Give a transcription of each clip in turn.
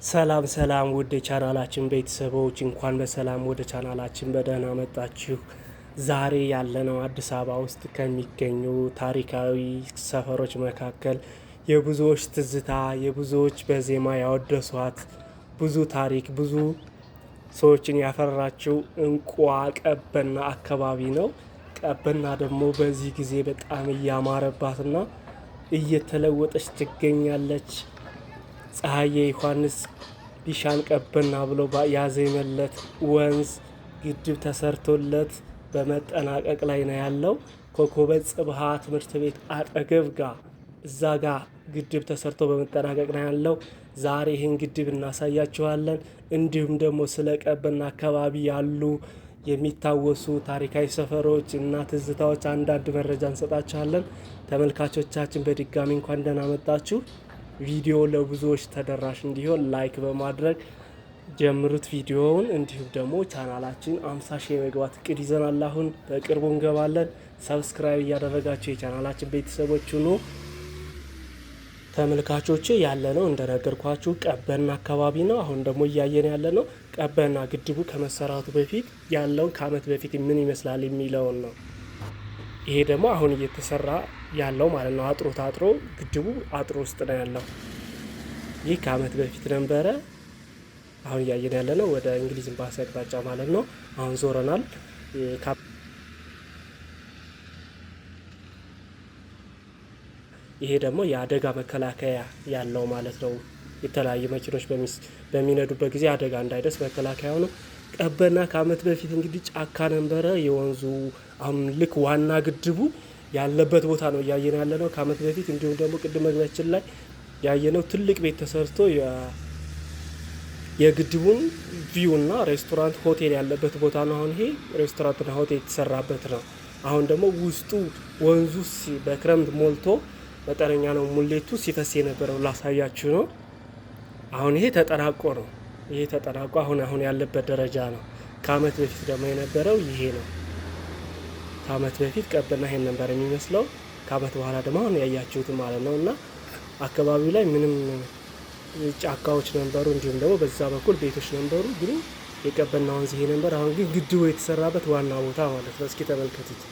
ሰላም ሰላም ውድ የቻናላችን ቤተሰቦች እንኳን በሰላም ወደ ቻናላችን በደህና መጣችሁ። ዛሬ ያለነው አዲስ አበባ ውስጥ ከሚገኙ ታሪካዊ ሰፈሮች መካከል የብዙዎች ትዝታ፣ የብዙዎች በዜማ ያወደሷት፣ ብዙ ታሪክ፣ ብዙ ሰዎችን ያፈራችው እንቋ ቀበና አካባቢ ነው። ቀበና ደግሞ በዚህ ጊዜ በጣም እያማረባትና እየተለወጠች ትገኛለች። ፀሐዬ ዮሐንስ ቢሻን ቀበና ብሎ ያዜመለት ወንዝ ግድብ ተሰርቶለት በመጠናቀቅ ላይ ነው ያለው። ኮከበ ጽባህ ትምህርት ቤት አጠገብ ጋር እዛ ጋር ግድብ ተሰርቶ በመጠናቀቅ ላይ ያለው። ዛሬ ይህን ግድብ እናሳያችኋለን። እንዲሁም ደግሞ ስለ ቀበና አካባቢ ያሉ የሚታወሱ ታሪካዊ ሰፈሮች እና ትዝታዎች አንዳንድ መረጃ እንሰጣችኋለን። ተመልካቾቻችን በድጋሚ እንኳን ደህና መጣችሁ። ቪዲዮ ለብዙዎች ተደራሽ እንዲሆን ላይክ በማድረግ ጀምሩት ቪዲዮውን። እንዲሁም ደግሞ ቻናላችን 50 ሺህ የመግባት እቅድ ይዘናል። አሁን በቅርቡ እንገባለን። ሰብስክራይብ እያደረጋችሁ የቻናላችን ቤተሰቦች ሁኑ። ተመልካቾች ያለነው እንደነገርኳችሁ ቀበና አካባቢ ነው። አሁን ደግሞ እያየን ያለነው ቀበና ግድቡ ከመሰራቱ በፊት ያለውን ከአመት በፊት ምን ይመስላል የሚለውን ነው። ይሄ ደግሞ አሁን እየተሰራ ያለው ማለት ነው። አጥሮ ታጥሮ ግድቡ አጥሮ ውስጥ ነው ያለው። ይህ ከአመት በፊት ነበረ። አሁን እያየን ያለ ነው ወደ እንግሊዝ ኤምባሲ አቅጣጫ ማለት ነው። አሁን ዞረናል። ይሄ ደግሞ የአደጋ መከላከያ ያለው ማለት ነው። የተለያዩ መኪኖች በሚነዱበት ጊዜ አደጋ እንዳይደርስ መከላከያው ነው። ቀበና ከአመት በፊት እንግዲህ ጫካ ነበረ የወንዙ። አሁን ልክ ዋና ግድቡ ያለበት ቦታ ነው እያየን ያለ ነው ከአመት በፊት። እንዲሁም ደግሞ ቅድም መግቢያችን ላይ ያየነው ትልቅ ቤት ተሰርቶ የግድቡን ቪው እና ሬስቶራንት ሆቴል ያለበት ቦታ ነው። አሁን ይሄ ሬስቶራንትና ሆቴል የተሰራበት ነው። አሁን ደግሞ ውስጡ ወንዙ በክረምት ሞልቶ መጠነኛ ነው ሙሌቱ ሲፈስ የነበረው ላሳያችሁ ነው። አሁን ይሄ ተጠናቆ ነው። ይሄ ተጠናቆ አሁን ያለበት ደረጃ ነው። ከአመት በፊት ደግሞ የነበረው ይሄ ነው። ከአመት በፊት ቀበና ይሄን ነበር የሚመስለው። ከአመት በኋላ ደግሞ አሁን ያያችሁት ማለት ነው። እና አካባቢው ላይ ምንም ጫካዎች ነበሩ፣ እንዲሁም ደግሞ በዛ በኩል ቤቶች ነበሩ። ግን የቀበና ወንዝ ይሄ ነበር። አሁን ግን ግድቡ የተሰራበት ዋና ቦታ ማለት ነው። እስኪ ተመልከቱት።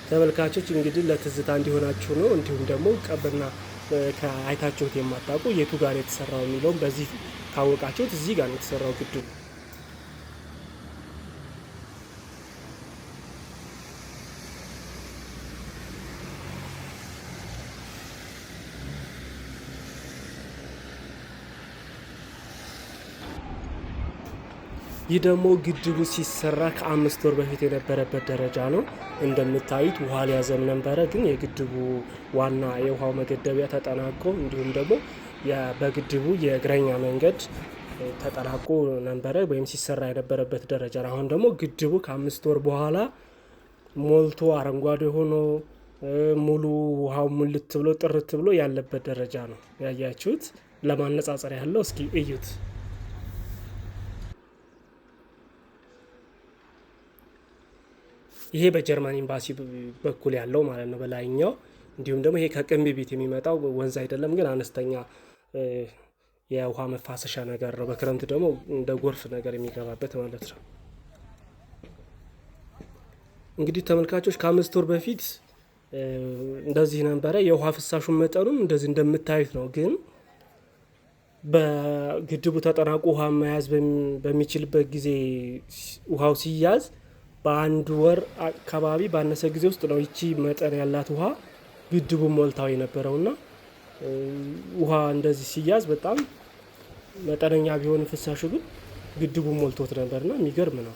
ተመልካቾች እንግዲህ ለትዝታ እንዲሆናችሁ ነው። እንዲሁም ደግሞ ቀበና ከአይታችሁት የማታውቁ የቱ ጋር የተሰራው የሚለውም በዚህ ካወቃችሁት እዚህ ጋር ነው የተሰራው ግድቡ። ይህ ደግሞ ግድቡ ሲሰራ ከ5 ወር በፊት የነበረበት ደረጃ ነው። እንደምታዩት ውሃ ሊያዘም ነበረ። ግን የግድቡ ዋና የውሃው መገደቢያ ተጠናቆ እንዲሁም ደግሞ በግድቡ የእግረኛ መንገድ ተጠናቆ ነበረ ወይም ሲሰራ የነበረበት ደረጃ ነው። አሁን ደግሞ ግድቡ ከ5 ወር በኋላ ሞልቶ አረንጓዴ ሆኖ ሙሉ ውሃው ሙልት ብሎ ጥርት ብሎ ያለበት ደረጃ ነው ያያችሁት። ለማነጻጸር ያለው እስኪ እዩት። ይሄ በጀርመን ኤምባሲ በኩል ያለው ማለት ነው በላይኛው። እንዲሁም ደግሞ ይሄ ከቅንብ ቤት የሚመጣው ወንዝ አይደለም፣ ግን አነስተኛ የውሃ መፋሰሻ ነገር ነው። በክረምት ደግሞ እንደ ጎርፍ ነገር የሚገባበት ማለት ነው። እንግዲህ ተመልካቾች ከ5 ወር በፊት እንደዚህ ነበረ። የውሃ ፍሳሹን መጠኑም እንደዚህ እንደምታዩት ነው። ግን በግድቡ ተጠናቆ ውሃ መያዝ በሚችልበት ጊዜ ውሃው ሲያዝ በአንድ ወር አካባቢ ባነሰ ጊዜ ውስጥ ነው ይቺ መጠን ያላት ውሃ ግድቡ ሞልታው የነበረውና ውሃ እንደዚህ ሲያዝ በጣም መጠነኛ ቢሆን ፍሳሹ ግን ግድቡ ሞልቶት ነበርና የሚገርም ነው።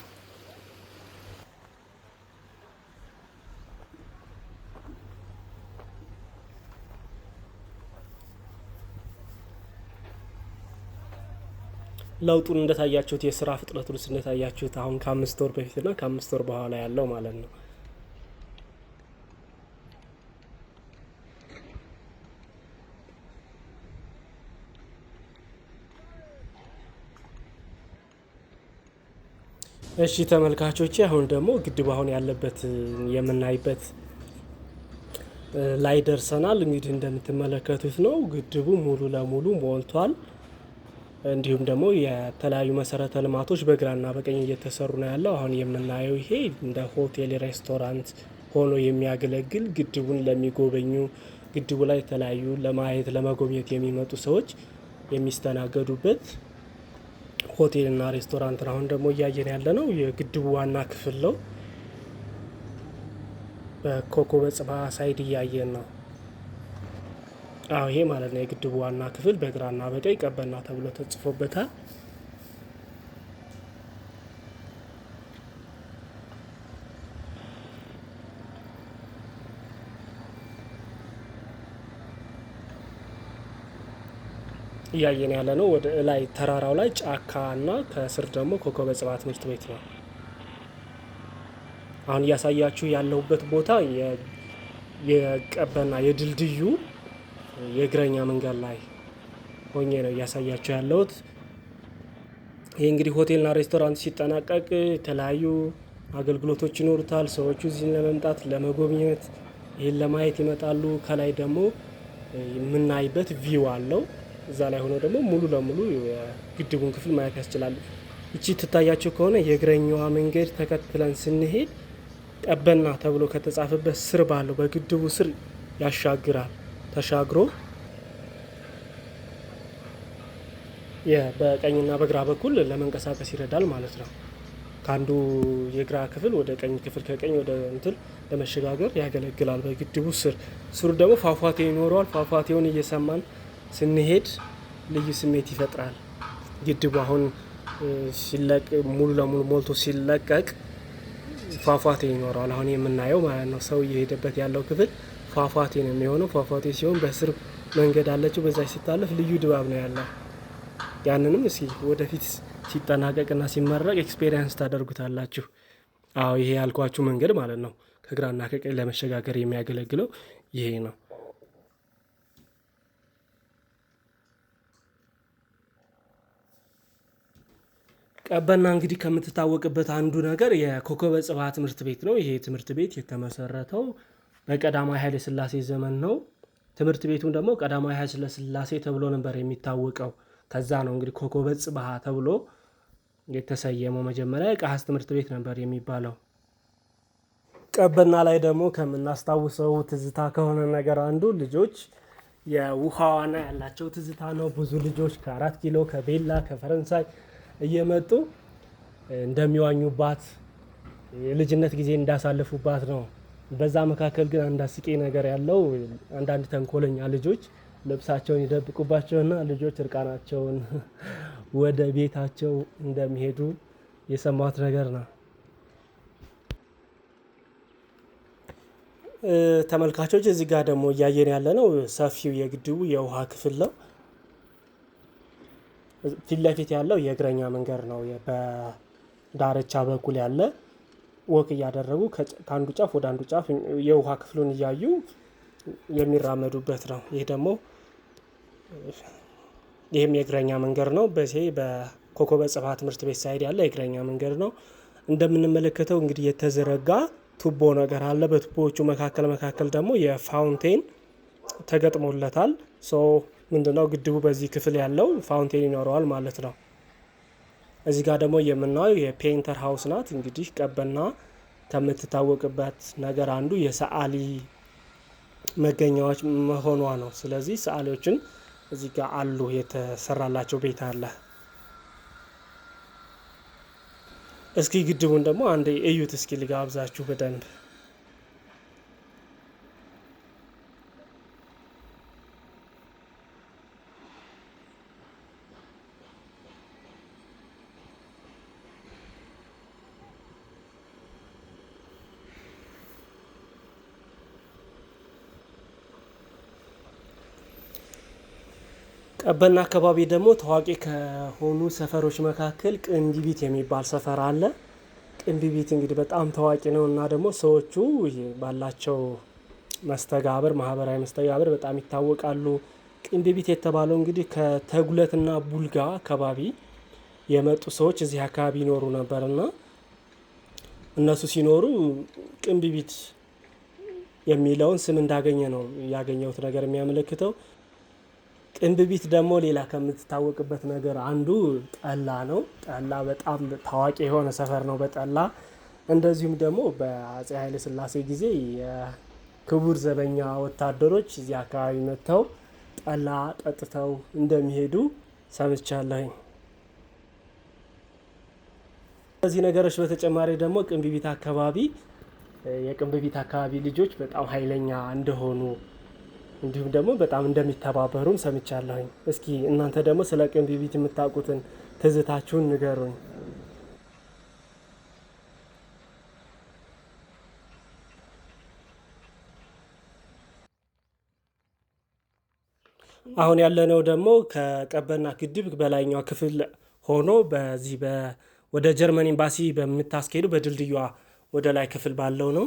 ለውጡን እንደታያችሁት የስራ ፍጥነቱን እንደታያችሁት አሁን ከ5 ወር በፊትና ከ5 ወር በኋላ ያለው ማለት ነው። እሺ ተመልካቾቼ አሁን ደግሞ ግድቡ አሁን ያለበት የምናይበት ላይ ደርሰናል። እንግዲህ እንደምትመለከቱት ነው ግድቡ ሙሉ ለሙሉ ሞልቷል። እንዲሁም ደግሞ የተለያዩ መሰረተ ልማቶች በግራና በቀኝ እየተሰሩ ነው ያለው። አሁን የምናየው ይሄ እንደ ሆቴል ሬስቶራንት ሆኖ የሚያገለግል ግድቡን ለሚጎበኙ ግድቡ ላይ የተለያዩ ለማየት ለመጎብኘት የሚመጡ ሰዎች የሚስተናገዱበት ሆቴልና ሬስቶራንት ነው። አሁን ደግሞ እያየን ያለ ነው የግድቡ ዋና ክፍል ነው። በኮከበ ጽባህ ሳይድ እያየን ነው። አዎ ይሄ ማለት ነው የግድቡ ዋና ክፍል በግራና በቀኝ ቀበና ተብሎ ተጽፎበታል። እያየን ያለ ነው ወደ ላይ ተራራው ላይ ጫካ እና ከስር ደግሞ ኮከበ ጽባህ ትምህርት ቤት ነው። አሁን እያሳያችሁ ያለሁበት ቦታ የቀበና የድልድዩ የእግረኛ መንገድ ላይ ሆኜ ነው እያሳያችሁ ያለሁት። ይህ እንግዲህ ሆቴልና ሬስቶራንት ሲጠናቀቅ የተለያዩ አገልግሎቶች ይኖሩታል። ሰዎቹ እዚህን ለመምጣት ለመጎብኘት ይህን ለማየት ይመጣሉ። ከላይ ደግሞ የምናይበት ቪው አለው። እዛ ላይ ሆኖ ደግሞ ሙሉ ለሙሉ የግድቡን ክፍል ማየት ያስችላሉ። እቺ ትታያቸው ከሆነ የእግረኛዋ መንገድ ተከትለን ስንሄድ ቀበና ተብሎ ከተጻፈበት ስር ባለው በግድቡ ስር ያሻግራል። ተሻግሮ በቀኝና በግራ በኩል ለመንቀሳቀስ ይረዳል ማለት ነው። ከአንዱ የግራ ክፍል ወደ ቀኝ ክፍል ከቀኝ ወደ እንትን ለመሸጋገር ያገለግላል። በግድቡ ስሩ ደግሞ ፏፏቴ ይኖረዋል። ፏፏቴውን እየሰማን ስንሄድ ልዩ ስሜት ይፈጥራል። ግድቡ አሁን ሙሉ ለሙሉ ሞልቶ ሲለቀቅ ፏፏቴ ይኖረዋል። አሁን የምናየው ማለት ነው ሰው እየሄደበት ያለው ክፍል ፏፏቴ ነው የሚሆነው። ፏፏቴ ሲሆን በስር መንገድ አለችው። በዛች ሲታለፍ ልዩ ድባብ ነው ያለው። ያንንም እስኪ ወደፊት ሲጠናቀቅና ሲመረቅ ኤክስፔሪንስ ታደርጉታላችሁ። አዎ ይሄ ያልኳችሁ መንገድ ማለት ነው ከግራና ከቀኝ ለመሸጋገር የሚያገለግለው ይሄ ነው። ቀበና እንግዲህ ከምትታወቅበት አንዱ ነገር የኮከበ ጽባህ ትምህርት ቤት ነው። ይሄ ትምህርት ቤት የተመሰረተው በቀዳማዊ ኃይለ ሥላሴ ዘመን ነው። ትምህርት ቤቱም ደግሞ ቀዳማዊ ኃይለ ሥላሴ ተብሎ ነበር የሚታወቀው። ከዛ ነው እንግዲህ ኮከበ ጽባህ ተብሎ የተሰየመው። መጀመሪያ የቀሃስ ትምህርት ቤት ነበር የሚባለው። ቀበና ላይ ደግሞ ከምናስታውሰው ትዝታ ከሆነ ነገር አንዱ ልጆች የውሃ ዋና ያላቸው ትዝታ ነው። ብዙ ልጆች ከ4 ኪሎ ከቤላ ከፈረንሳይ እየመጡ እንደሚዋኙባት የልጅነት ጊዜ እንዳሳለፉባት ነው። በዛ መካከል ግን አንድ አስቂኝ ነገር ያለው አንዳንድ ተንኮለኛ ልጆች ልብሳቸውን ይደብቁባቸውና ልጆች እርቃናቸውን ወደ ቤታቸው እንደሚሄዱ የሰማሁት ነገር ነው። ተመልካቾች እዚህ ጋር ደግሞ እያየን ያለ ነው ሰፊው የግድቡ የውሃ ክፍል ነው። ፊት ለፊት ያለው የእግረኛ መንገድ ነው። በዳርቻ በኩል ያለ ወክ እያደረጉ ከአንዱ ጫፍ ወደ አንዱ ጫፍ የውሃ ክፍሉን እያዩ የሚራመዱበት ነው። ይህም የእግረኛ መንገድ ነው። በዚህ በኮከበ ጽባህ ትምህርት ቤት ሳይድ ያለ የእግረኛ መንገድ ነው። እንደምንመለከተው እንግዲህ የተዘረጋ ቱቦ ነገር አለ። በቱቦዎቹ መካከል ደግሞ የፋውንቴን ተገጥሞለታል። ምንድነው ግድቡ በዚህ ክፍል ያለው ፋውንቴን ይኖረዋል ማለት ነው። እዚህ ጋር ደግሞ የምናየው የፔንተር ሀውስ ናት። እንግዲህ ቀበና ከምትታወቅበት ነገር አንዱ የሰዓሊ መገኛዎች መሆኗ ነው። ስለዚህ ሰዓሊዎችን እዚህ ጋር አሉ፣ የተሰራላቸው ቤት አለ። እስኪ ግድቡን ደግሞ አንዴ እዩት። እስኪ ልጋብዛችሁ በደንብ ቀበና አካባቢ ደግሞ ታዋቂ ከሆኑ ሰፈሮች መካከል ቅንጅቢት የሚባል ሰፈር አለ። ቅንጅቢት እንግዲህ በጣም ታዋቂ ነው እና ደግሞ ሰዎቹ ባላቸው መስተጋብር ማህበራዊ መስተጋብር በጣም ይታወቃሉ። ቅንጅቢት የተባለው እንግዲህ ከተጉለትና ቡልጋ አካባቢ የመጡ ሰዎች እዚህ አካባቢ ይኖሩ ነበርና እነሱ ሲኖሩ ቅንብቢት የሚለውን ስም እንዳገኘ ነው ያገኘሁት ነገር የሚያመለክተው። ቅንብቢት ደግሞ ሌላ ከምትታወቅበት ነገር አንዱ ጠላ ነው። ጠላ በጣም ታዋቂ የሆነ ሰፈር ነው በጠላ። እንደዚሁም ደግሞ በአፄ ኃይለ ሥላሴ ጊዜ የክቡር ዘበኛ ወታደሮች እዚህ አካባቢ መጥተው ጠላ ጠጥተው እንደሚሄዱ ሰምቻለሁኝ። ከዚህ ነገሮች በተጨማሪ ደግሞ ቅንብቢት አካባቢ የቅንብቢት አካባቢ ልጆች በጣም ኃይለኛ እንደሆኑ እንዲሁም ደግሞ በጣም እንደሚተባበሩም ሰምቻለሁኝ። እስኪ እናንተ ደግሞ ስለ ቅንብቢት የምታውቁትን ትዝታችሁን ንገሩኝ። አሁን ያለነው ደግሞ ከቀበና ግድብ በላይኛው ክፍል ሆኖ በዚህ ወደ ጀርመን ኤምባሲ በምታስኬዱ በድልድዩዋ ወደ ላይ ክፍል ባለው ነው።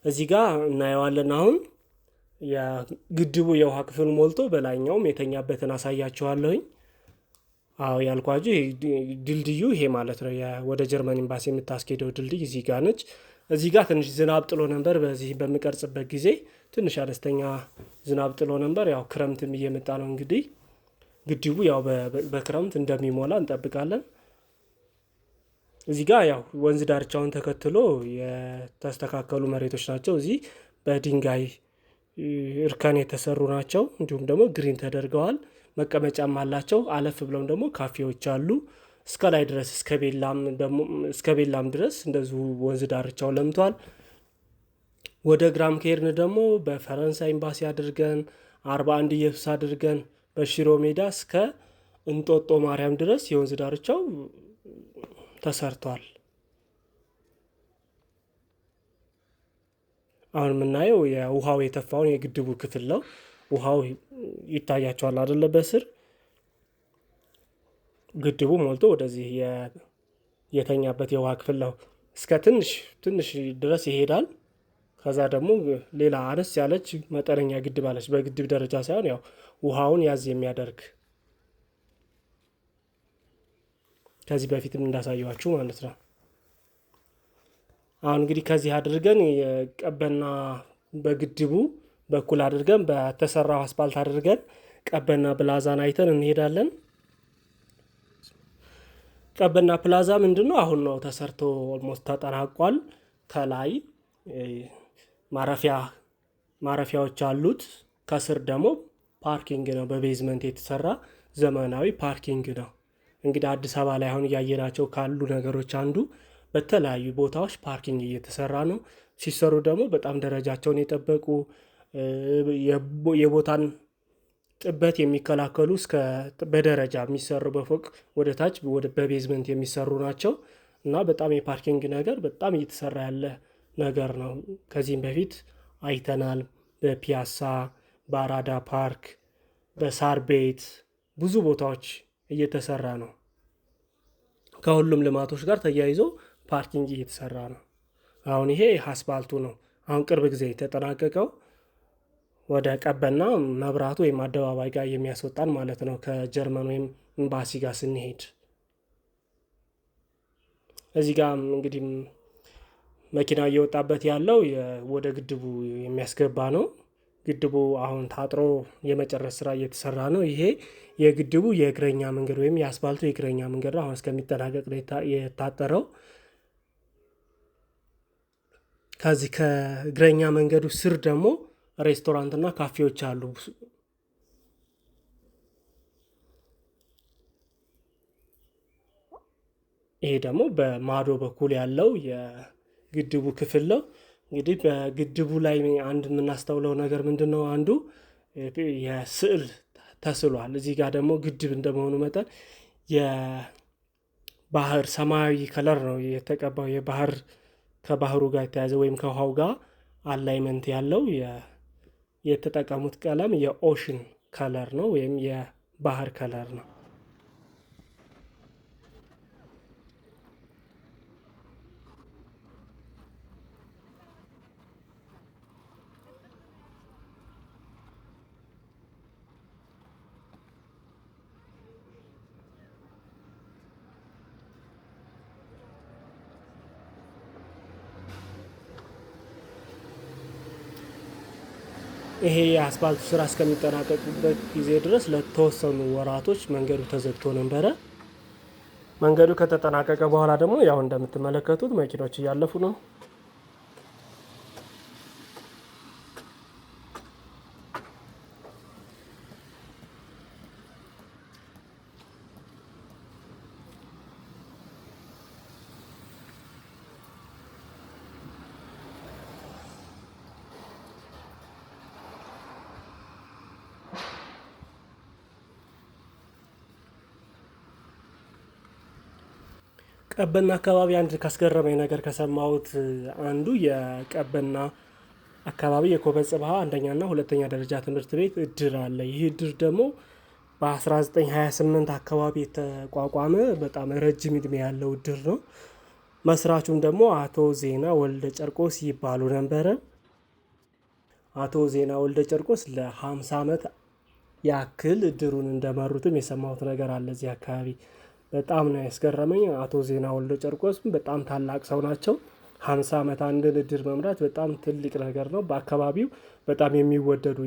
እዚህ ጋር እናየዋለን። አሁን የግድቡ የውሃ ክፍል ሞልቶ በላይኛውም የተኛበትን አሳያችኋለሁኝ። አዎ ያልኳችሁ ድልድዩ ይሄ ማለት ነው። ወደ ጀርመን ኤምባሲ የምታስኬደው ድልድይ እዚህ ጋር ነች። እዚህ ጋር ትንሽ ዝናብ ጥሎ ነበር። በዚህ በምቀርጽበት ጊዜ ትንሽ አነስተኛ ዝናብ ጥሎ ነበር። ያው ክረምትም እየመጣ ነው እንግዲህ ግድቡ ያው በክረምት እንደሚሞላ እንጠብቃለን። እዚህ ጋር ያው ወንዝ ዳርቻውን ተከትሎ የተስተካከሉ መሬቶች ናቸው። እዚህ በድንጋይ እርከን የተሰሩ ናቸው። እንዲሁም ደግሞ ግሪን ተደርገዋል። መቀመጫም አላቸው። አለፍ ብለውም ደግሞ ካፌዎች አሉ። እስከ ላይ ድረስ እስከ ቤላም ድረስ እንደዚሁ ወንዝ ዳርቻው ለምቷል። ወደ ግራም ከሄድን ደግሞ በፈረንሳይ ኤምባሲ አድርገን 41 ኢየሱስ አድርገን በሽሮ ሜዳ እስከ እንጦጦ ማርያም ድረስ የወንዝ ዳርቻው ተሰርቷል። አሁን የምናየው የውሃው የተፋውን የግድቡ ክፍል ነው። ውሃው ይታያቸዋል አይደለ? በስር ግድቡ ሞልቶ ወደዚህ የተኛበት የውሃ ክፍል ነው። እስከ ትንሽ ድረስ ይሄዳል። ከዛ ደግሞ ሌላ አነስ ያለች መጠነኛ ግድብ አለች። በግድብ ደረጃ ሳይሆን ያው ውሃውን ያዝ የሚያደርግ ከዚህ በፊትም እንዳሳየኋችሁ ማለት ነው። አሁን እንግዲህ ከዚህ አድርገን የቀበና በግድቡ በኩል አድርገን በተሰራው አስፓልት አድርገን ቀበና ፕላዛን አይተን እንሄዳለን። ቀበና ፕላዛ ምንድነው? አሁን ነው ተሰርቶ ኦልሞስት ተጠናቋል። ከላይ ማረፊያዎች አሉት። ከስር ደግሞ ፓርኪንግ ነው። በቤዝመንት የተሰራ ዘመናዊ ፓርኪንግ ነው። እንግዲህ አዲስ አበባ ላይ አሁን እያየናቸው ካሉ ነገሮች አንዱ በተለያዩ ቦታዎች ፓርኪንግ እየተሰራ ነው። ሲሰሩ ደግሞ በጣም ደረጃቸውን የጠበቁ የቦታን ጥበት የሚከላከሉ እስከ በደረጃ የሚሰሩ በፎቅ ወደ ታች በቤዝመንት የሚሰሩ ናቸው። እና በጣም የፓርኪንግ ነገር በጣም እየተሰራ ያለ ነገር ነው። ከዚህም በፊት አይተናል። በፒያሳ፣ በአራዳ ፓርክ፣ በሳር ቤት ብዙ ቦታዎች እየተሰራ ነው። ከሁሉም ልማቶች ጋር ተያይዞ ፓርኪንግ እየተሰራ ነው። አሁን ይሄ አስፓልቱ ነው። አሁን ቅርብ ጊዜ የተጠናቀቀው ወደ ቀበና መብራቱ ወይም አደባባይ ጋር የሚያስወጣን ማለት ነው። ከጀርመን ወይም ኤምባሲ ጋር ስንሄድ እዚህ ጋር እንግዲህ መኪናው እየወጣበት ያለው ወደ ግድቡ የሚያስገባ ነው። ግድቡ አሁን ታጥሮ የመጨረስ ስራ እየተሰራ ነው። ይሄ የግድቡ የእግረኛ መንገድ ወይም የአስፓልቱ የእግረኛ መንገድ ነው። አሁን እስከሚጠናቀቅ የታጠረው። ከዚህ ከእግረኛ መንገዱ ስር ደግሞ ሬስቶራንትና ካፌዎች አሉ። ይሄ ደግሞ በማዶ በኩል ያለው የግድቡ ክፍል ነው። እንግዲህ በግድቡ ላይ አንድ የምናስተውለው ነገር ምንድነው? አንዱ የስዕል ተስሏል። እዚህ ጋር ደግሞ ግድብ እንደመሆኑ መጠን የባህር ሰማያዊ ከለር ነው የተቀባው። ከባህሩ ጋር የተያዘ ወይም ከውሃው ጋር አላይመንት ያለው የተጠቀሙት ቀለም የኦሽን ከለር ነው ወይም የባህር ከለር ነው። ይሄ የአስፓልቱ ስራ እስከሚጠናቀቅበት ጊዜ ድረስ ለተወሰኑ ወራቶች መንገዱ ተዘግቶ ነበረ። መንገዱ ከተጠናቀቀ በኋላ ደግሞ ያው እንደምትመለከቱት መኪኖች እያለፉ ነው። ቀበና አካባቢ አንድ ካስገረመኝ ነገር ከሰማሁት አንዱ የቀበና አካባቢ የኮበል ጽባህ አንደኛና ሁለተኛ ደረጃ ትምህርት ቤት እድር አለ። ይህ እድር ደግሞ በ1928 አካባቢ የተቋቋመ በጣም ረጅም እድሜ ያለው እድር ነው። መስራቹም ደግሞ አቶ ዜና ወልደ ጨርቆስ ይባሉ ነበረ። አቶ ዜና ወልደ ጨርቆስ ለ50 ዓመት ያክል እድሩን እንደመሩትም የሰማሁት ነገር አለ እዚህ አካባቢ። በጣም ነው ያስገረመኝ። አቶ ዜና ወልደ ጨርቆስም በጣም ታላቅ ሰው ናቸው። 50 ዓመት አንድን እድር መምራት በጣም ትልቅ ነገር ነው። በአካባቢው በጣም የሚወደዱ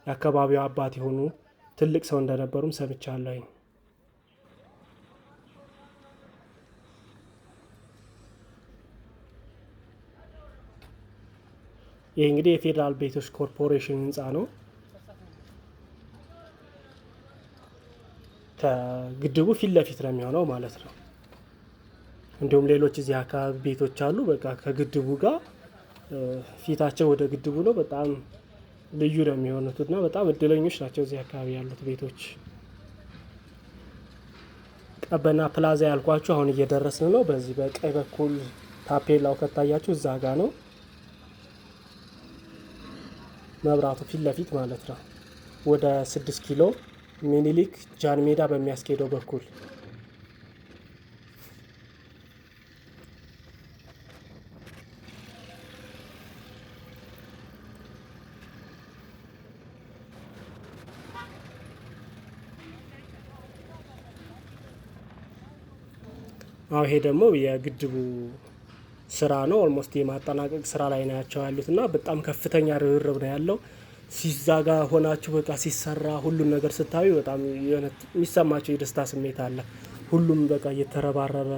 የአካባቢው አባት የሆኑ ትልቅ ሰው እንደነበሩም ሰምቻለሁኝ። ይህ እንግዲህ የፌዴራል ቤቶች ኮርፖሬሽን ህንፃ ነው። ከግድቡ ፊት ለፊት ነው የሚሆነው ማለት ነው። እንዲሁም ሌሎች እዚህ አካባቢ ቤቶች አሉ። በቃ ከግድቡ ጋር ፊታቸው ወደ ግድቡ ነው። በጣም ልዩ ነው የሚሆኑት እና በጣም እድለኞች ናቸው እዚህ አካባቢ ያሉት ቤቶች። ቀበና ፕላዛ ያልኳችሁ አሁን እየደረስን ነው። በዚህ በቀኝ በኩል ታፔላው ከታያችሁ እዛ ጋ ነው መብራቱ ፊት ለፊት ማለት ነው። ወደ 6 ኪሎ ሚኒሊክ ጃን ሜዳ በሚያስኬደው በኩል አሁ ይሄ ደግሞ የግድቡ ስራ ነው። ኦልሞስት የማጠናቀቅ ስራ ላይ ናቸው ያሉት እና በጣም ከፍተኛ ርብርብ ነው ያለው። ሲዛጋ ሆናችሁ በቃ ሲሰራ ሁሉን ነገር ስታዩ በጣም የሚሰማቸው የደስታ ስሜት አለ። ሁሉም በቃ እየተረባረበ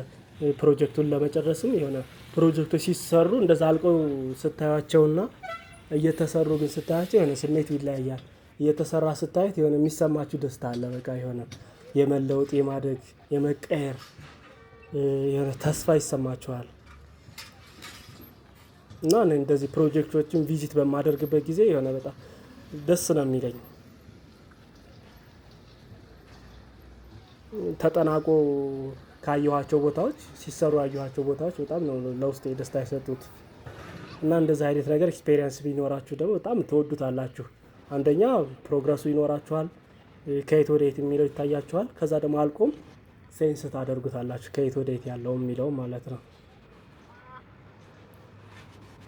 ፕሮጀክቱን ለመጨረስም የሆነ ፕሮጀክቶች ሲሰሩ እንደዛ አልቀው ስታያቸውና እየተሰሩ ግን ስታያቸው የሆነ ስሜት ይለያያል። እየተሰራ ስታዩት የሆነ የሚሰማችሁ ደስታ አለ። በቃ የሆነ የመለወጥ የማደግ የመቀየር የሆነ ተስፋ ይሰማችኋል። እና እንደዚህ ፕሮጀክቶችን ቪዚት በማደርግበት ጊዜ የሆነ በጣም ደስ ነው የሚለኝ። ተጠናቆ ካየኋቸው ቦታዎች ሲሰሩ ያየኋቸው ቦታዎች በጣም ነው ለውስጤ ደስታ የሰጡት። እና እንደዚህ አይነት ነገር ኤክስፔሪየንስ ቢኖራችሁ ደግሞ በጣም ትወዱታላችሁ። አንደኛ ፕሮግረሱ ይኖራችኋል፣ ከየት ወደ የት የሚለው ይታያችኋል። ከዛ ደግሞ አልቆም ሴንስ ታደርጉታላችሁ ከየት ወደ የት ያለው የሚለው ማለት ነው።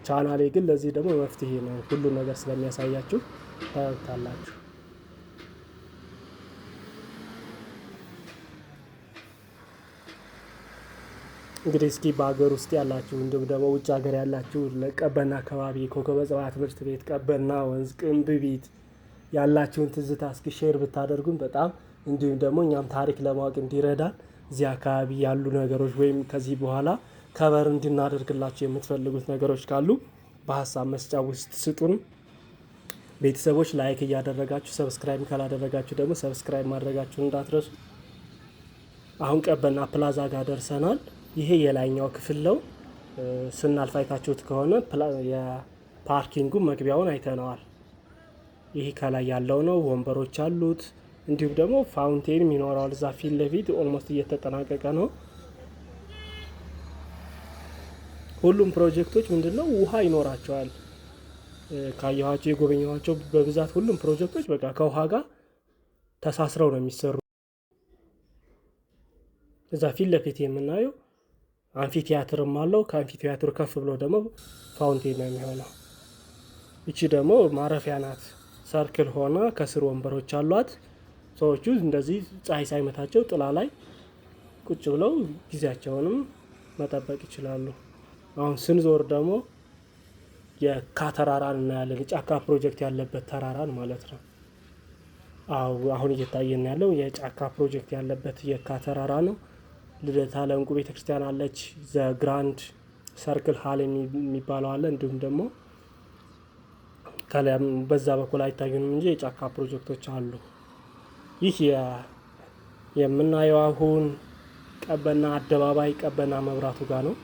ቻናሌ ግን ለዚህ ደግሞ መፍትሄ ነው። ሁሉን ነገር ስለሚያሳያችሁ ታዩታላችሁ። እንግዲህ እስኪ በሀገር ውስጥ ያላችሁ እንዲሁም ደግሞ ውጭ ሀገር ያላችሁ ለቀበና አካባቢ ኮከበ ጽባህ ትምህርት ቤት፣ ቀበና ወንዝ፣ ቅንብቢት ያላችሁን ትዝታ እስኪ ሼር ብታደርጉን በጣም እንዲሁም ደግሞ እኛም ታሪክ ለማወቅ እንዲረዳን እዚህ አካባቢ ያሉ ነገሮች ወይም ከዚህ በኋላ ከበር እንድናደርግላችሁ የምትፈልጉት ነገሮች ካሉ በሀሳብ መስጫ ውስጥ ስጡን። ቤተሰቦች ላይክ እያደረጋችሁ ሰብስክራይብ ካላደረጋችሁ ደግሞ ሰብስክራይብ ማድረጋችሁን እንዳትረሱ። አሁን ቀበና ፕላዛ ጋር ደርሰናል። ይሄ የላይኛው ክፍል ነው። ስናልፍ አይታችሁት ከሆነ የፓርኪንጉ መግቢያውን አይተነዋል። ይሄ ከላይ ያለው ነው። ወንበሮች አሉት። እንዲሁም ደግሞ ፋውንቴንም ይኖረዋል። እዛ ፊት ለፊት ኦልሞስት እየተጠናቀቀ ነው። ሁሉም ፕሮጀክቶች ምንድነው ውሃ ይኖራቸዋል። ካየኋቸው የጎበኘኋቸው በብዛት ሁሉም ፕሮጀክቶች በቃ ከውሃ ጋር ተሳስረው ነው የሚሰሩ። እዛ ፊት ለፊት የምናየው አንፊ ቲያትርም አለው። ከአንፊ ቲያትሩ ከፍ ብሎ ደግሞ ፋውንቴን ነው የሚሆነው። ይቺ ደግሞ ማረፊያ ናት። ሰርክል ሆና ከስር ወንበሮች አሏት። ሰዎቹ እንደዚህ ፀሐይ ሳይመታቸው ጥላ ላይ ቁጭ ብለው ጊዜያቸውንም መጠበቅ ይችላሉ። አሁን ስንዞር ደግሞ የካተራራን እናያለን። የጫካ ፕሮጀክት ያለበት ተራራን ማለት ነው። አሁን እየታየን ያለው የጫካ ፕሮጀክት ያለበት የካ ተራራ ነው። ልደታ ለእንቁ ቤተክርስቲያን አለች። ዘ ግራንድ ሰርክል ሀል የሚባለው አለ። እንዲሁም ደግሞ ከላይም በዛ በኩል አይታዩንም እንጂ የጫካ ፕሮጀክቶች አሉ። ይህ የምናየው አሁን ቀበና አደባባይ ቀበና መብራቱ ጋር ነው።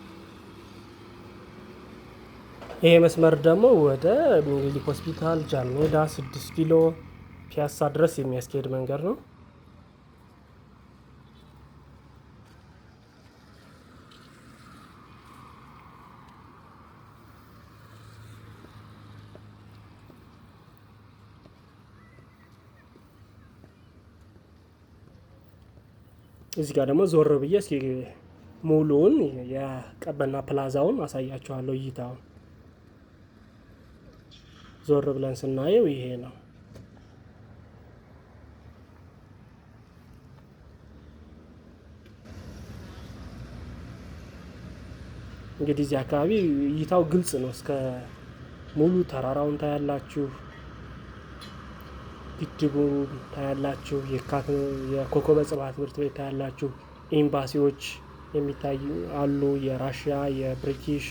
ይሄ መስመር ደግሞ ወደ ሚኒሊክ ሆስፒታል፣ ጃንሜዳ፣ 6 ኪሎ፣ ፒያሳ ድረስ የሚያስኬድ መንገድ ነው። እዚህ ጋር ደግሞ ዞር ብዬ እስኪ ሙሉውን የቀበና ፕላዛውን አሳያችኋለሁ። እይታውን ዞር ብለን ስናየው ይሄ ነው። እንግዲህ እዚህ አካባቢ እይታው ግልጽ ነው። እስከ ሙሉ ተራራውን ታያላችሁ፣ ግድቡ ታያላችሁ፣ የኮከበ ጽባህ ትምህርት ቤት ታያላችሁ። ኤምባሲዎች የሚታዩ አሉ፣ የራሽያ የብሪቲሽ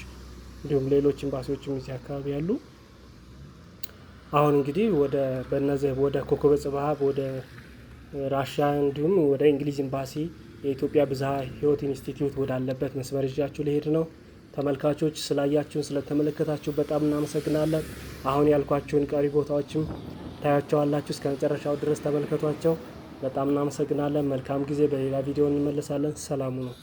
እንዲሁም ሌሎች ኤምባሲዎችም እዚህ አካባቢ አሉ። አሁን እንግዲህ በነዚህ ወደ ኮከበ ጽባህ ወደ ራሽያ እንዲሁም ወደ እንግሊዝ ኤምባሲ የኢትዮጵያ ብዝሃ ሕይወት ኢንስቲትዩት ወዳለበት መስመር ይዣችሁ ልሄድ ነው። ተመልካቾች ስላያችሁን ስለተመለከታችሁ በጣም እናመሰግናለን። አሁን ያልኳችሁን ቀሪ ቦታዎችም ታያቸዋላችሁ። እስከ መጨረሻው ድረስ ተመልከቷቸው። በጣም እናመሰግናለን። መልካም ጊዜ። በሌላ ቪዲዮ እንመለሳለን። ሰላሙ ነው።